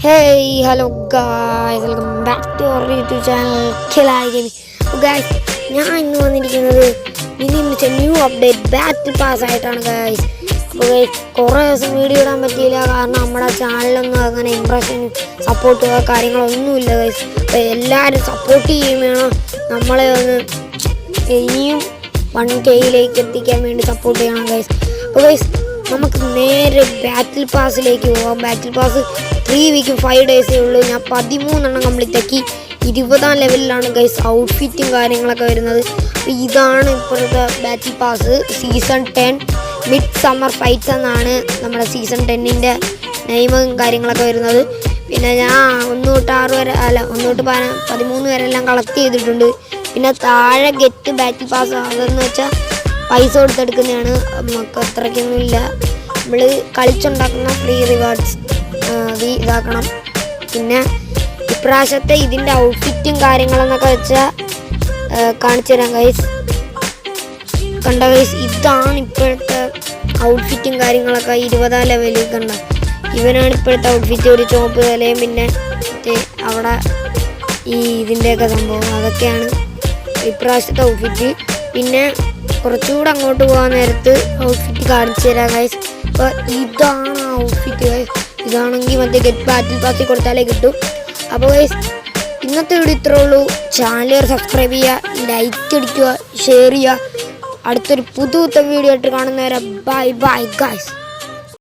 Hey, hello guys, welcome back to our YouTube channel Khilai Gaming. Guys, ഞാൻ ഇന്ന് വന്നിരിക്കുന്നത് new update ബാറ്റിൽ pass ആയിട്ടാണ് guys. അപ്പോൾ കുറേ ദിവസം വീഡിയോ ഇടാൻ പറ്റിയില്ല, കാരണം നമ്മുടെ ചാനലൊന്നും അങ്ങനെ ഇംപ്രഷൻ സപ്പോർട്ടോ കാര്യങ്ങളൊന്നുമില്ല ഗൈസ്. അപ്പോൾ എല്ലാവരും സപ്പോർട്ട് ചെയ്യും വേണം, നമ്മളെ ഒന്ന് ഇനിയും 1Kയിലേക്ക് എത്തിക്കാൻ വേണ്ടി സപ്പോർട്ട് ചെയ്യണം ഗൈസ്. അപ്പോൾ ഗൈസ് നമുക്ക് നേരെ ബാറ്റിൽ പാസിലേക്ക് പോകാം. ബാറ്റിൽ പാസ് 3 വീക്കും 5 ഡേയ്സേ ഉള്ളൂ. ഞാൻ 13 കംപ്ലീറ്റ് ആക്കി. 20ാം ലെവലിലാണ് ഗൈസ് ഔട്ട്ഫിറ്റും കാര്യങ്ങളൊക്കെ വരുന്നത്. അപ്പോൾ ഇതാണ് ഇപ്പോഴത്തെ ബാറ്റിൽ pass. Season 10 mid summer fights എന്നാണ് നമ്മുടെ സീസൺ 10ൻ്റെ നെയിമും കാര്യങ്ങളൊക്കെ വരുന്നത്. പിന്നെ ഞാൻ 1 തൊട്ട് 6 വരെ 1 തൊട്ട് 13 വരെ എല്ലാം കളക്ട് ചെയ്തിട്ടുണ്ട്. പിന്നെ താഴെ ഗെറ്റ് ബാറ്റിൽ പാസ് അതെന്ന് വെച്ചാൽ പൈസ കൊടുത്തെടുക്കുന്നതാണ്, നമുക്ക് അത്രയ്ക്കൊന്നുമില്ല. നമ്മൾ കളിച്ചുണ്ടാക്കുന്ന ഫ്രീ റിവാർഡ്സ് ഇതാക്കണം. പിന്നെ ഇപ്രാവശ്യത്തെ ഇതിൻ്റെ ഔട്ട്ഫിറ്റും കാര്യങ്ങളെന്നൊക്കെ വെച്ചാൽ കാണിച്ചു തരാം ഗൈസ്. കണ്ട ഗൈസ്, ഇതാണ് ഇപ്പോഴത്തെ ഔട്ട്ഫിറ്റും കാര്യങ്ങളൊക്കെ. 20ാം ലെവലിൽ കണ്ട ഇവനാണ് ഇപ്പോഴത്തെ ഔട്ട്ഫിറ്റ്. ഒരു ചുവപ്പ് തലയും പിന്നെ അവിടെ ഇതിൻ്റെയൊക്കെ സംഭവം, അതൊക്കെയാണ് ഇപ്രാവശ്യത്തെ ഔട്ട്ഫിറ്റ്. പിന്നെ കുറച്ചുകൂടെ അങ്ങോട്ട് പോകാൻ നേരത്ത് ഔട്ട്ഫിറ്റ് കാണിച്ചു തരാം ഗൈസ്. അപ്പോൾ ഇതാണ് ഔട്ട്ഫിറ്റ് ഗൈസ്. ഇതാണെങ്കിൽ മറ്റേ ഗെറ്റ് ബാറ്റിൽ പാസിൽ കൊടുത്താലേ കിട്ടും. അപ്പോൾ ഗൈസ് ഇന്നത്തെ വീഡിയോ ഇത്രേ ഉള്ളൂ. ചാനൽ സബ്സ്ക്രൈബ് ചെയ്യുക, ലൈക്ക് അടിക്കുക, ഷെയർ ചെയ്യുക. അടുത്തൊരു പുതുത്ത വീഡിയോ ആയിട്ട് കാണുന്നവരെ ബൈ ബൈ ഗൈസ്.